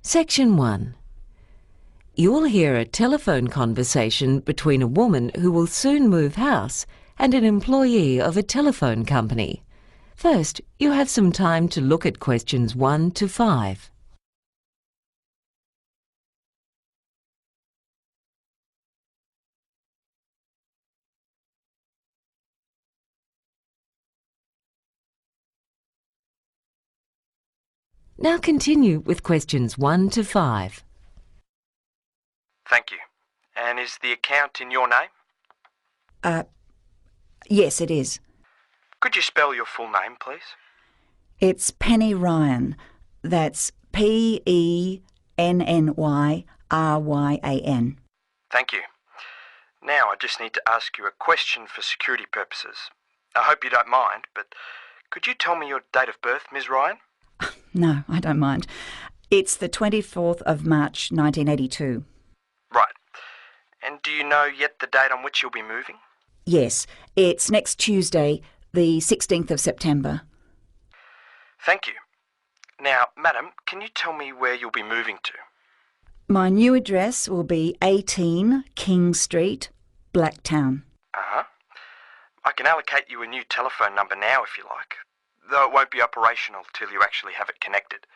Section 1. You will hear a telephone conversation between a woman who will soon move house and an employee of a telephone company. First, you have some time to look at questions 1 to 5. Now continue with questions 1 to 5. Thank you. And is the account in your name? Yes, it is. Could you spell your full name, please? It's Penny Ryan. That's Pennyryan. Thank you. Now I just need to ask you a question for security purposes. I hope you don't mind, but could you tell me your date of birth, Ms. Ryan? No, I don't mind. It's the 24th of March, 1982. Right. And do you know yet the date on which you'll be moving? Yes, it's next Tuesday, the 16th of September. Thank you. Now, madam, can you tell me where you'll be moving to? My new address will be 18 King Street, Blacktown. Uh-huh. I can allocate you a new telephone number now if you like, though it won't be operational till you actually have it connected.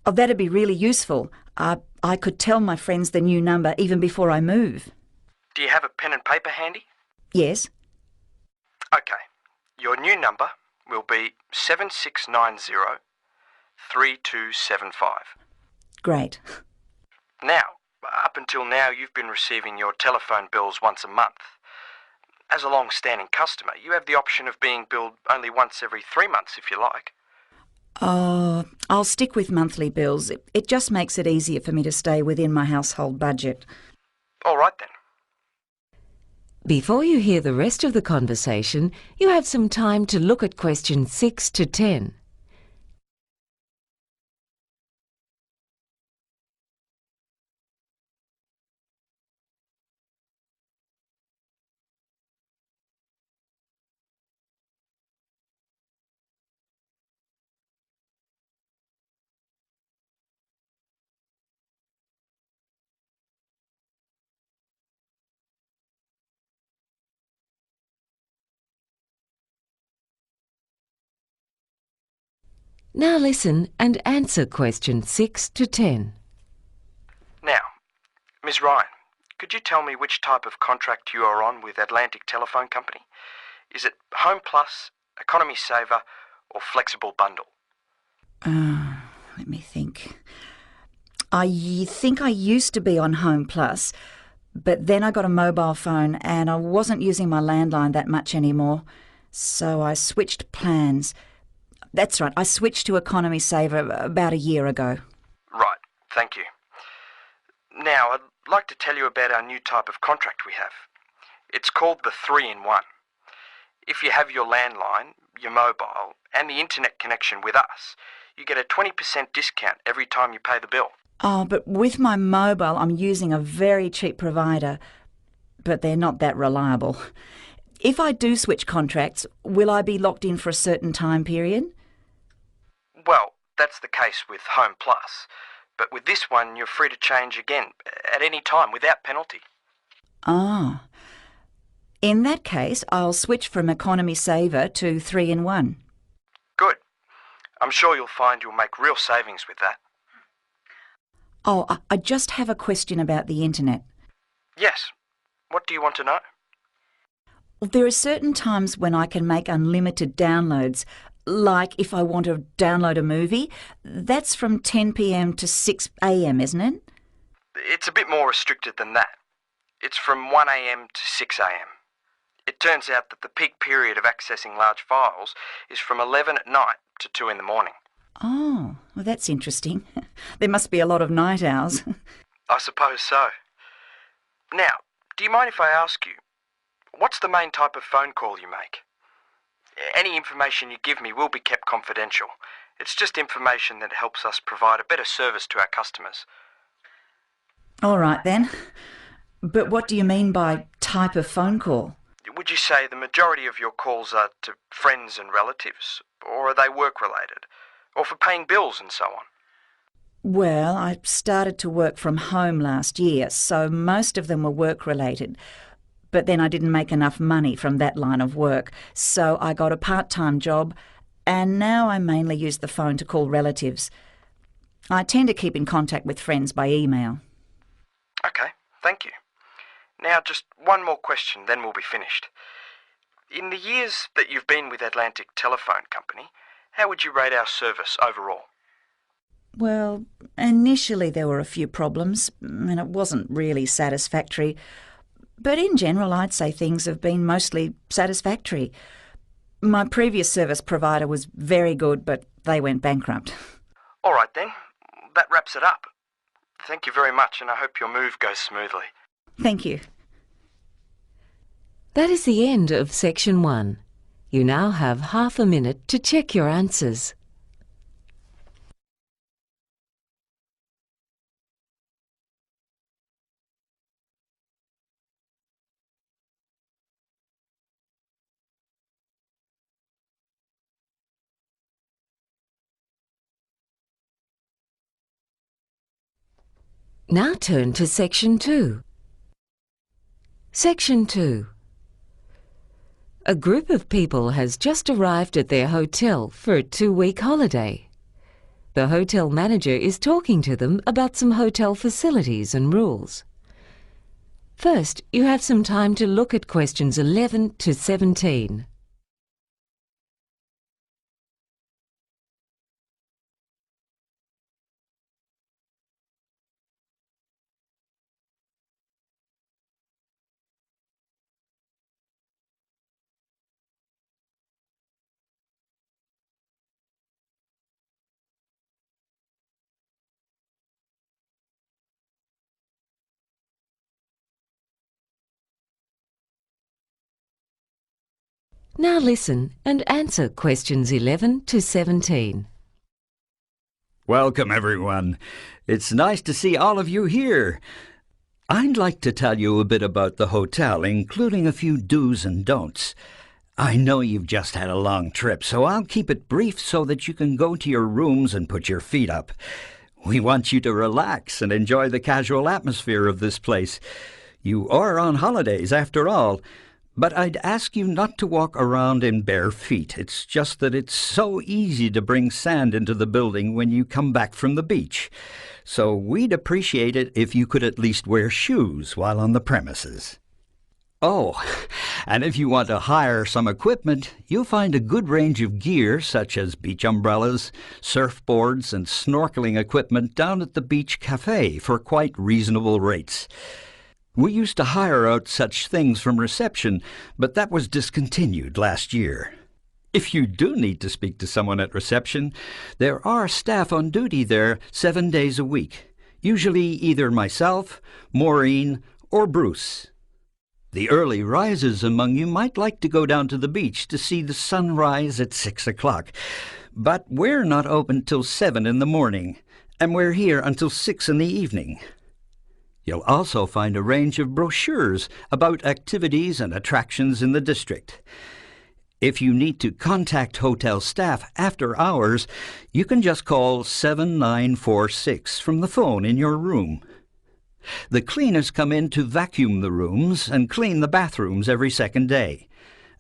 Oh, that'd be really useful. I could tell my friends the new number even before I move. Do you have a pen and paper handy? Yes. Okay. Your new number will be 7690-3275. Great. Now, up until now, you've been receiving your telephone bills once a month. As a long-standing customer, you have the option of being billed only once every 3 months if you like. I'll stick with monthly bills. It just makes it easier for me to stay within my household budget. All right then. Before you hear the rest of the conversation, you have some time to look at questions 6 to 10. Now listen and answer questions 6 to 10. Now, Ms. Ryan, could you tell me which type of contract you are on with Atlantic Telephone Company? Is it Home Plus, Economy Saver, or Flexible Bundle? Let me think. I think I used to be on Home Plus, but then I got a mobile phone and I wasn't using my landline that much anymore, so I switched plans. That's right, I switched to Economy Saver about a year ago. Right, thank you. Now, I'd like to tell you about our new type of contract we have. It's called the 3-in-1. If you have your landline, your mobile, and the internet connection with us, you get a 20% discount every time you pay the bill. Oh, but with my mobile, I'm using a very cheap provider, but they're not that reliable. If I do switch contracts, will I be locked in for a certain time period? Well, that's the case with Home Plus, but with this one you're free to change again at any time without penalty. Ah. In that case, I'll switch from Economy Saver to 3-in-1. Good. I'm sure you'll find you'll make real savings with that. Oh, I just have a question about the internet. Yes. What do you want to know? There are certain times when I can make unlimited downloads, like if I want to download a movie. That's from 10 p.m. to 6 a.m, isn't it? It's a bit more restricted than that. It's from 1 a.m. to 6 a.m. It turns out that the peak period of accessing large files is from 11 at night to 2 in the morning. Oh, well, that's interesting. There must be a lot of night owls. I suppose so. Now, do you mind if I ask you, what's the main type of phone call you make? Any information you give me will be kept confidential. It's just information that helps us provide a better service to our customers. All right then. But what do you mean by type of phone call? Would you say the majority of your calls are to friends and relatives, or are they work-related, or for paying bills and so on? Well, I started to work from home last year, so most of them were work-related. But then I didn't make enough money from that line of work, so I got a part-time job, and now I mainly use the phone to call relatives. I tend to keep in contact with friends by email. Okay, thank you. Now just one more question, then we'll be finished. In the years that you've been with Atlantic Telephone Company, how would you rate our service overall? Well, initially there were a few problems, and it wasn't really satisfactory. But in general, I'd say things have been mostly satisfactory. My previous service provider was very good, but they went bankrupt. All right then, that wraps it up. Thank you very much, and I hope your move goes smoothly. Thank you. That is the end of section 1. You now have half a minute to check your answers. Now turn to section 2. Section 2. A group of people has just arrived at their hotel for a 2-week holiday. The hotel manager is talking to them about some hotel facilities and rules. First, you have some time to look at questions 11 to 17. Now listen and answer questions 11 to 17. Welcome, everyone. It's nice to see all of you here. I'd like to tell you a bit about the hotel, including a few do's and don'ts. I know you've just had a long trip, so I'll keep it brief so that you can go to your rooms and put your feet up. We want you to relax and enjoy the casual atmosphere of this place. You are on holidays, after all. But I'd ask you not to walk around in bare feet. It's just that it's so easy to bring sand into the building when you come back from the beach. So we'd appreciate it if you could at least wear shoes while on the premises. Oh, and if you want to hire some equipment, you'll find a good range of gear such as beach umbrellas, surfboards, and snorkeling equipment down at the beach cafe for quite reasonable rates. We used to hire out such things from reception, but that was discontinued last year. If you do need to speak to someone at reception, there are staff on duty there 7 days a week, usually either myself, Maureen, or Bruce. The early risers among you might like to go down to the beach to see the sun rise at 6 o'clock, but we're not open till 7 in the morning, and we're here until 6 in the evening. You'll also find a range of brochures about activities and attractions in the district. If you need to contact hotel staff after hours, you can just call 7946 from the phone in your room. The cleaners come in to vacuum the rooms and clean the bathrooms every second day,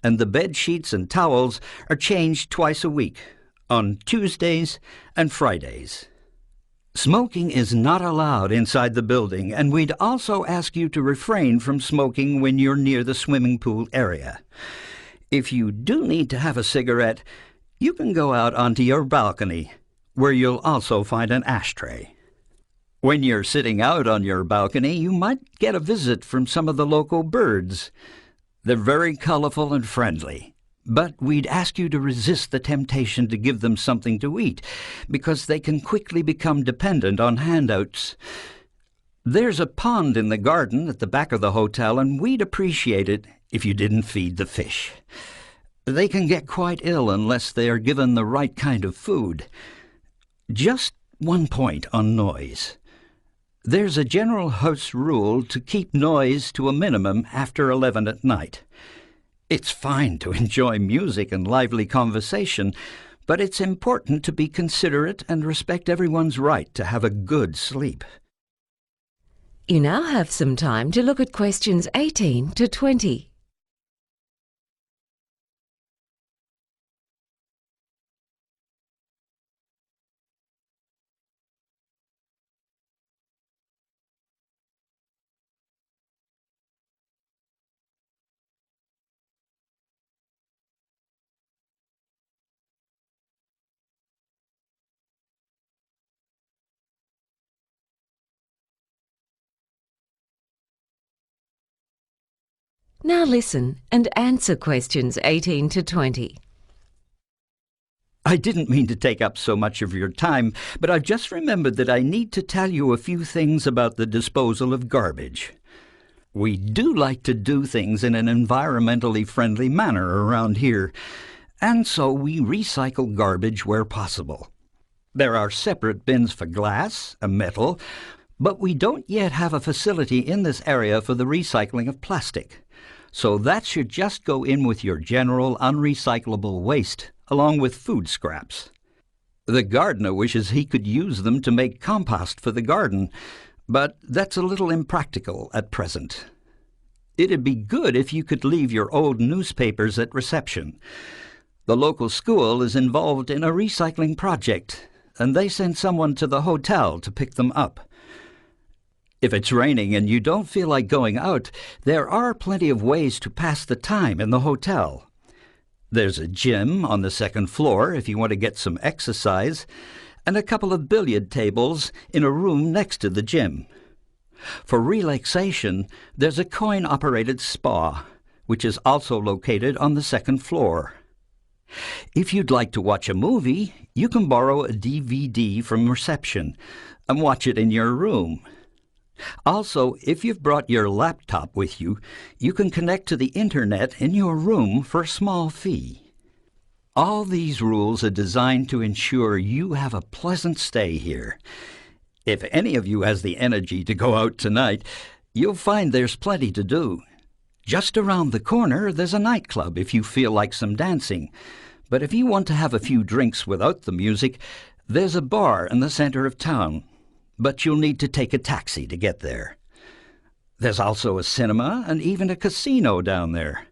and the bed sheets and towels are changed twice a week, on Tuesdays and Fridays. Smoking is not allowed inside the building, and we'd also ask you to refrain from smoking when you're near the swimming pool area. If you do need to have a cigarette, you can go out onto your balcony, where you'll also find an ashtray. When you're sitting out on your balcony, you might get a visit from some of the local birds. They're very colorful and friendly. But we'd ask you to resist the temptation to give them something to eat, because they can quickly become dependent on handouts. There's a pond in the garden at the back of the hotel, and we'd appreciate it if you didn't feed the fish. They can get quite ill unless they are given the right kind of food. Just one point on noise. There's a general house rule to keep noise to a minimum after 11 at night. It's fine to enjoy music and lively conversation, but it's important to be considerate and respect everyone's right to have a good sleep. You now have some time to look at questions 18 to 20. Now listen and answer questions 18 to 20. I didn't mean to take up so much of your time, but I've just remembered that I need to tell you a few things about the disposal of garbage. We do like to do things in an environmentally friendly manner around here, and so we recycle garbage where possible. There are separate bins for glass and metal, but we don't yet have a facility in this area for the recycling of plastic. So that should just go in with your general unrecyclable waste, along with food scraps. The gardener wishes he could use them to make compost for the garden, but that's a little impractical at present. It'd be good if you could leave your old newspapers at reception. The local school is involved in a recycling project, and they send someone to the hotel to pick them up. If it's raining and you don't feel like going out, there are plenty of ways to pass the time in the hotel. There's a gym on the second floor if you want to get some exercise, and a couple of billiard tables in a room next to the gym. For relaxation, there's a coin-operated spa, which is also located on the second floor. If you'd like to watch a movie, you can borrow a DVD from reception and watch it in your room. Also, if you've brought your laptop with you, you can connect to the internet in your room for a small fee. All these rules are designed to ensure you have a pleasant stay here. If any of you has the energy to go out tonight, you'll find there's plenty to do. Just around the corner, there's a nightclub if you feel like some dancing. But if you want to have a few drinks without the music, there's a bar in the center of town. But you'll need to take a taxi to get there. There's also a cinema and even a casino down there.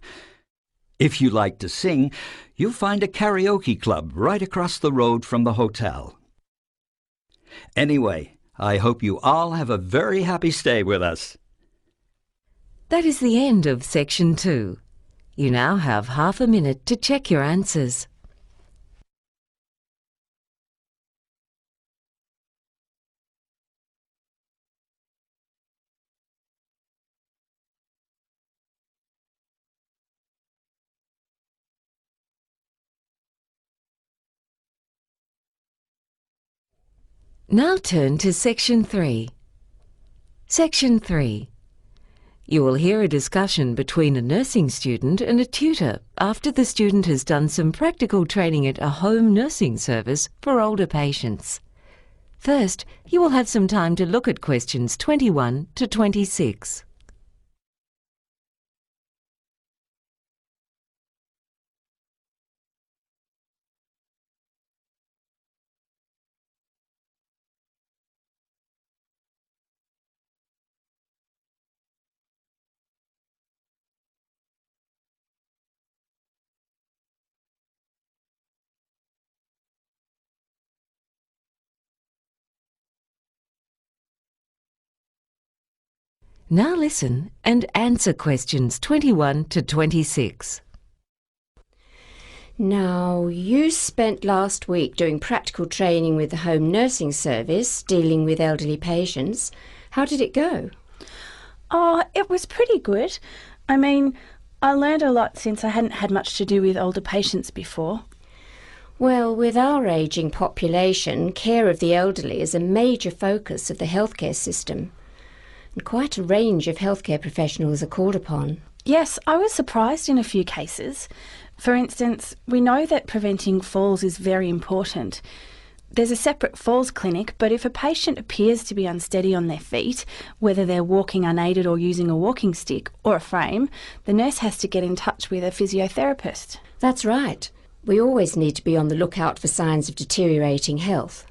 If you like to sing, you'll find a karaoke club right across the road from the hotel. Anyway, I hope you all have a very happy stay with us. That is the end of section 2. You now have half a minute to check your answers. Now turn to Section 3. Section 3. You will hear a discussion between a nursing student and a tutor after the student has done some practical training at a home nursing service for older patients. First, you will have some time to look at questions 21 to 26. Now listen and answer questions 21 to 26. Now, you spent last week doing practical training with the home nursing service, dealing with elderly patients. How did it go? Oh, it was pretty good. I mean, I learned a lot since I hadn't had much to do with older patients before. Well, with our ageing population, care of the elderly is a major focus of the healthcare system. And quite a range of healthcare professionals are called upon. Yes, I was surprised in a few cases. For instance, we know that preventing falls is very important. There's a separate falls clinic, but if a patient appears to be unsteady on their feet, whether they're walking unaided or using a walking stick or a frame, the nurse has to get in touch with a physiotherapist. That's right. We always need to be on the lookout for signs of deteriorating health.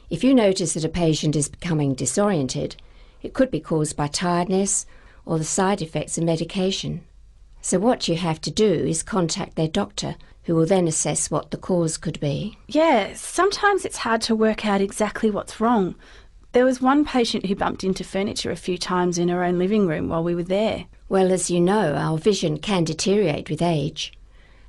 If you notice that a patient is becoming disoriented, it could be caused by tiredness or the side effects of medication. So what you have to do is contact their doctor, who will then assess what the cause could be. Yeah, sometimes it's hard to work out exactly what's wrong. There was one patient who bumped into furniture a few times in her own living room while we were there. Well, as you know, our vision can deteriorate with age.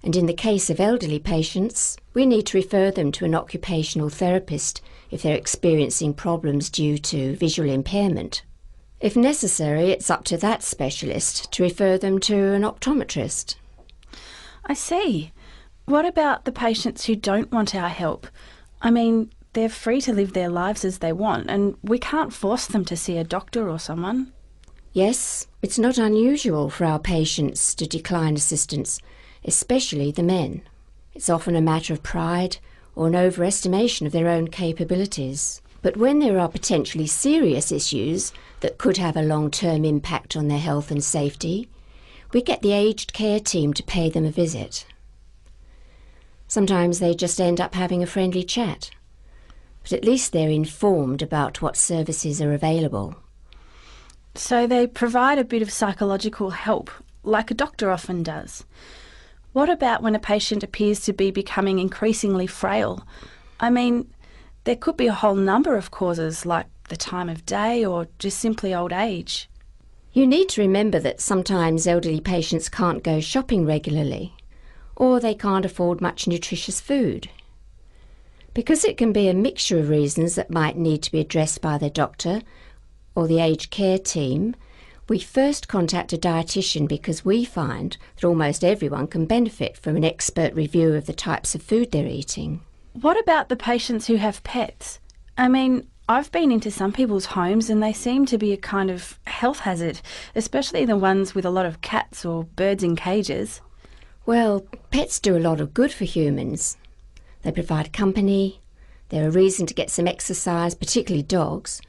And in the case of elderly patients, we need to refer them to an occupational therapist if they're experiencing problems due to visual impairment. If necessary, it's up to that specialist to refer them to an optometrist. I see. What about the patients who don't want our help? I mean, they're free to live their lives as they want, and we can't force them to see a doctor or someone. Yes, it's not unusual for our patients to decline assistance, especially the men. It's often a matter of pride or an overestimation of their own capabilities. But when there are potentially serious issues that could have a long-term impact on their health and safety, we get the aged care team to pay them a visit. Sometimes they just end up having a friendly chat, but at least they're informed about what services are available. So they provide a bit of psychological help, like a doctor often does. What about when a patient appears to be becoming increasingly frail? I mean, there could be a whole number of causes, like the time of day or just simply old age. You need to remember that sometimes elderly patients can't go shopping regularly, or they can't afford much nutritious food. Because it can be a mixture of reasons that might need to be addressed by their doctor or the aged care team, we first contact a dietitian because we find that almost everyone can benefit from an expert review of the types of food they're eating. What about the patients who have pets? I mean, I've been into some people's homes and they seem to be a kind of health hazard, especially the ones with a lot of cats or birds in cages. Well, pets do a lot of good for humans. They provide company, they're a reason to get some exercise, particularly dogs,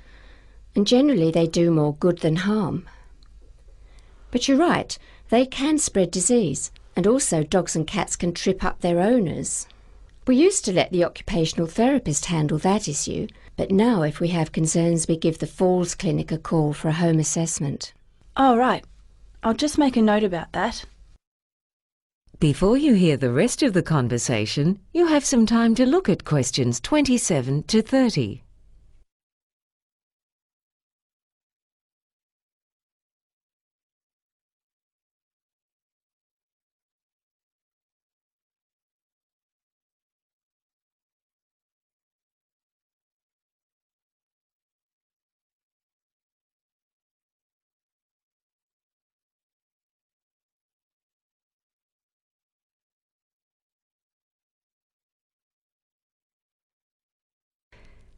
and generally they do more good than harm. But you're right, they can spread disease, and also dogs and cats can trip up their owners. We used to let the occupational therapist handle that issue, but now if we have concerns we give the Falls Clinic a call for a home assessment. Oh, right. I'll just make a note about that. Before you hear the rest of the conversation, you have some time to look at questions 27 to 30.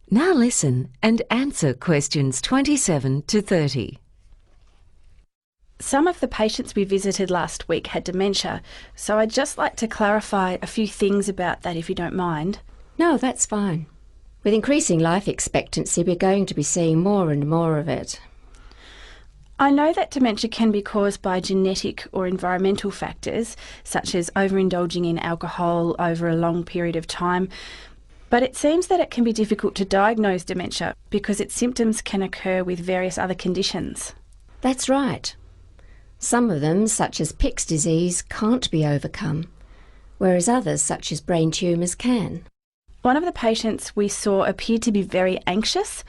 Now listen and answer questions 27 to 30. Some of the patients we visited last week had dementia, so I'd just like to clarify a few things about that if you don't mind. No, that's fine. With increasing life expectancy, we're going to be seeing more and more of it. I know that dementia can be caused by genetic or environmental factors, such as overindulging in alcohol over a long period of time, but it seems that it can be difficult to diagnose dementia because its symptoms can occur with various other conditions. That's right. Some of them, such as Pick's disease, can't be overcome, whereas others, such as brain tumours, can. One of the patients we saw appeared to be very anxious.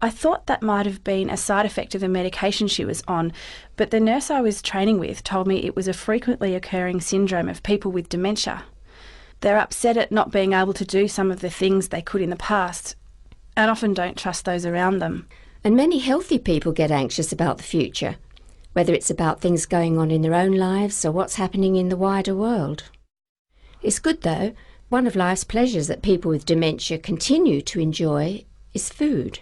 I thought that might have been a side effect of the medication she was on, but the nurse I was training with told me it was a frequently occurring syndrome of people with dementia. They're upset at not being able to do some of the things they could in the past, and often don't trust those around them. And many healthy people get anxious about the future, whether it's about things going on in their own lives or what's happening in the wider world. It's good though. One of life's pleasures that people with dementia continue to enjoy is food.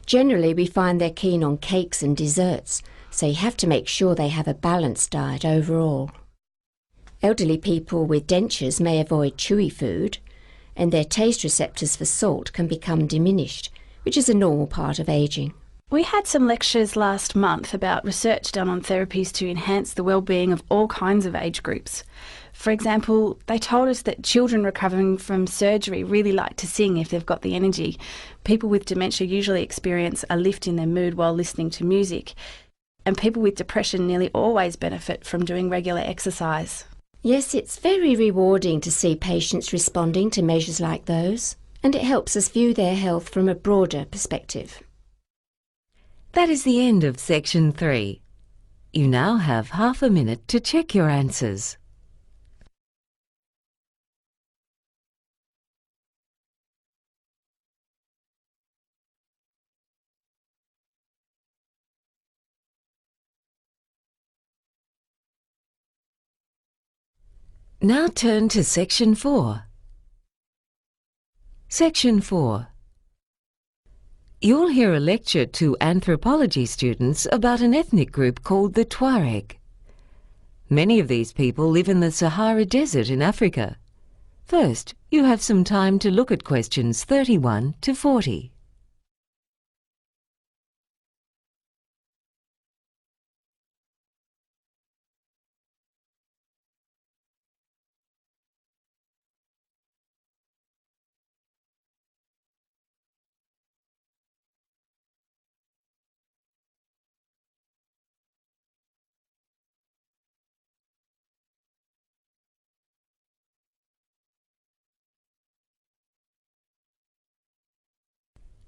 Generally, we find they're keen on cakes and desserts, so you have to make sure they have a balanced diet overall. Elderly people with dentures may avoid chewy food, and their taste receptors for salt can become diminished, which is a normal part of ageing. We had some lectures last month about research done on therapies to enhance the well-being of all kinds of age groups. For example, they told us that children recovering from surgery really like to sing if they've got the energy. People with dementia usually experience a lift in their mood while listening to music. And people with depression nearly always benefit from doing regular exercise. Yes, it's very rewarding to see patients responding to measures like those, and it helps us view their health from a broader perspective. That is the end of section 3. You now have half a minute to check your answers. Now turn to section 4. Section 4. You'll hear a lecture to anthropology students about an ethnic group called the Tuareg. Many of these people live in the Sahara Desert in Africa. First, you have some time to look at questions 31 to 40.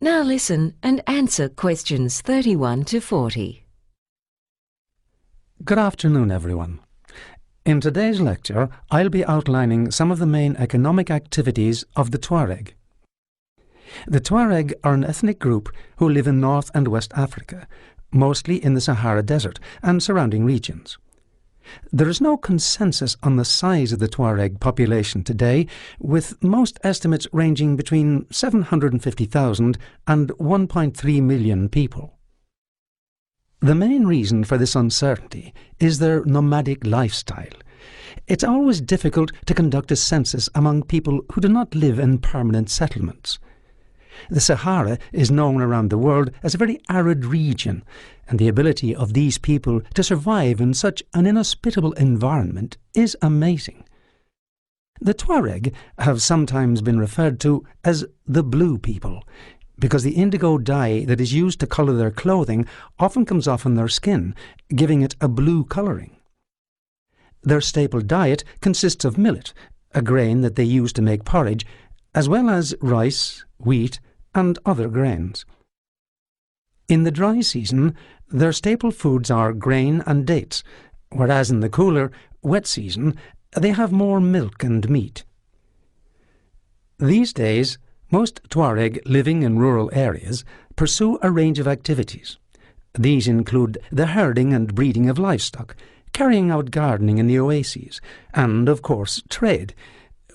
Now listen and answer questions 31 to 40. Good afternoon, everyone. In today's lecture, I'll be outlining some of the main economic activities of the Tuareg. The Tuareg are an ethnic group who live in North and West Africa, mostly in the Sahara Desert and surrounding regions. There is no consensus on the size of the Tuareg population today, with most estimates ranging between 750,000 and 1.3 million people. The main reason for this uncertainty is their nomadic lifestyle. It's always difficult to conduct a census among people who do not live in permanent settlements. The Sahara is known around the world as a very arid region, and the ability of these people to survive in such an inhospitable environment is amazing. The Tuareg have sometimes been referred to as the blue people, because the indigo dye that is used to colour their clothing often comes off on their skin, giving it a blue colouring. Their staple diet consists of millet, a grain that they use to make porridge, as well as rice, wheat, and other grains. In the dry season, their staple foods are grain and dates, whereas in the cooler, wet season, they have more milk and meat. These days, most Tuareg living in rural areas pursue a range of activities. These include the herding and breeding of livestock, carrying out gardening in the oases, and, of course, trade,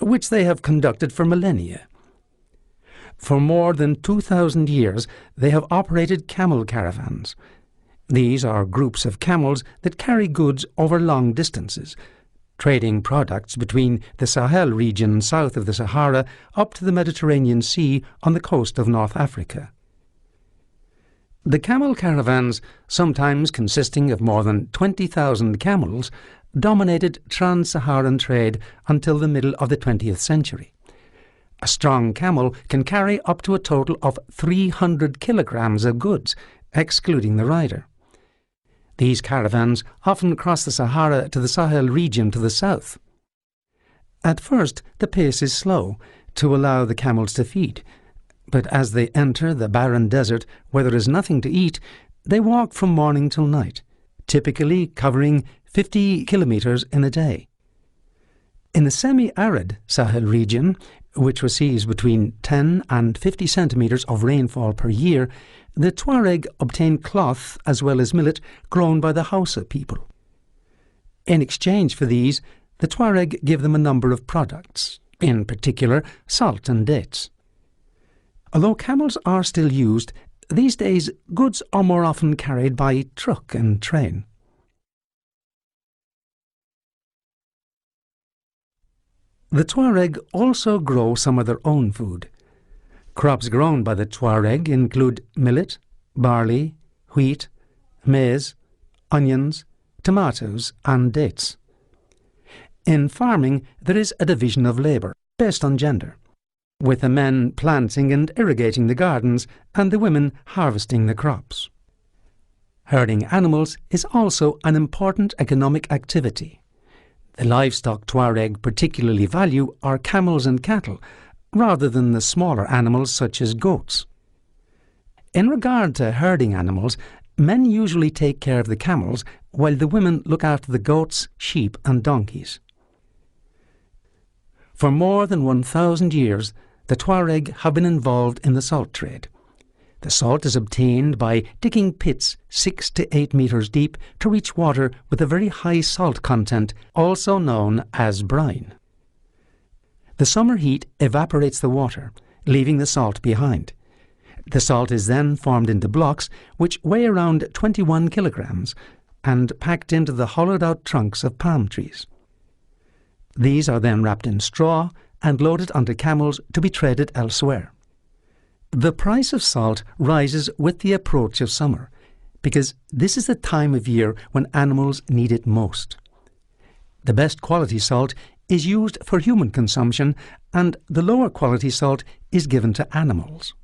which they have conducted for millennia. For more than 2,000 years, they have operated camel caravans. These are groups of camels that carry goods over long distances, trading products between the Sahel region south of the Sahara up to the Mediterranean Sea on the coast of North Africa. The camel caravans, sometimes consisting of more than 20,000 camels, dominated trans-Saharan trade until the middle of the 20th century. A strong camel can carry up to a total of 300 kilograms of goods, excluding the rider. These caravans often cross the Sahara to the Sahel region to the south. At first, the pace is slow, to allow the camels to feed, but as they enter the barren desert where there is nothing to eat, they walk from morning till night, typically covering 50 kilometers in a day. In the semi-arid Sahel region, which receives between 10 and 50 centimetres of rainfall per year, the Tuareg obtain cloth as well as millet grown by the Hausa people. In exchange for these, the Tuareg give them a number of products, in particular salt and dates. Although camels are still used, these days goods are more often carried by truck and train. The Tuareg also grow some of their own food. Crops grown by the Tuareg include millet, barley, wheat, maize, onions, tomatoes and dates. In farming, there is a division of labour based on gender, with the men planting and irrigating the gardens and the women harvesting the crops. Herding animals is also an important economic activity. The livestock Tuareg particularly value are camels and cattle, rather than the smaller animals such as goats. In regard to herding animals, men usually take care of the camels, while the women look after the goats, sheep and donkeys. For more than 1,000 years, the Tuareg have been involved in the salt trade. The salt is obtained by digging pits 6 to 8 metres deep to reach water with a very high salt content, also known as brine. The summer heat evaporates the water, leaving the salt behind. The salt is then formed into blocks which weigh around 21 kilograms and packed into the hollowed-out trunks of palm trees. These are then wrapped in straw and loaded onto camels to be traded elsewhere. The price of salt rises with the approach of summer, because this is the time of year when animals need it most. The best quality salt is used for human consumption, and the lower quality salt is given to animals.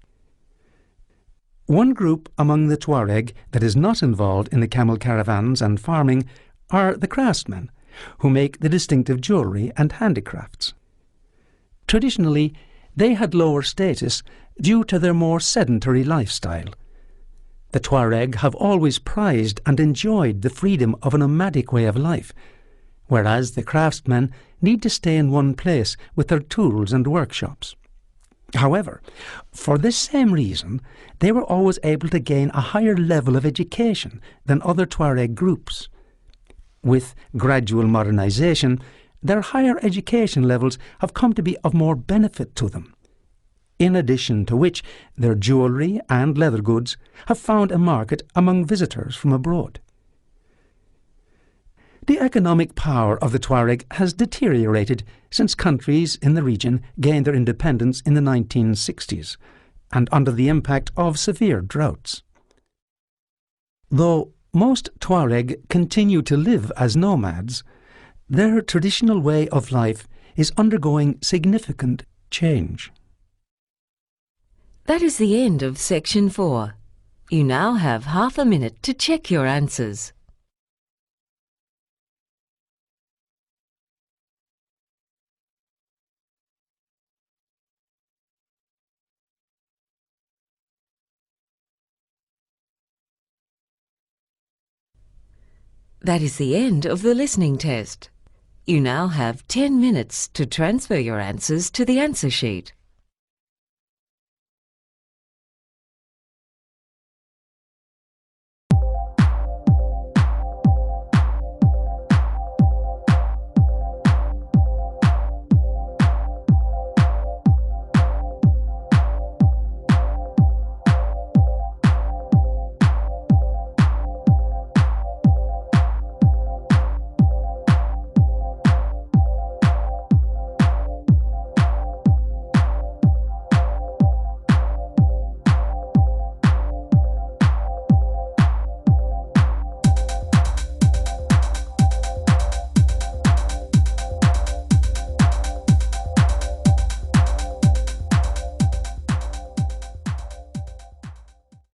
One group among the Tuareg that is not involved in the camel caravans and farming are the craftsmen, who make the distinctive jewellery and handicrafts. Traditionally, they had lower status due to their more sedentary lifestyle. The Tuareg have always prized and enjoyed the freedom of a nomadic way of life, whereas the craftsmen need to stay in one place with their tools and workshops. However, for this same reason, they were always able to gain a higher level of education than other Tuareg groups. With gradual modernisation, their higher education levels have come to be of more benefit to them, in addition to which their jewellery and leather goods have found a market among visitors from abroad. The economic power of the Tuareg has deteriorated since countries in the region gained their independence in the 1960s and under the impact of severe droughts. Though most Tuareg continue to live as nomads, their traditional way of life is undergoing significant change. That is the end of section 4. You now have half a minute to check your answers. That is the end of the listening test. You now have 10 minutes to transfer your answers to the answer sheet.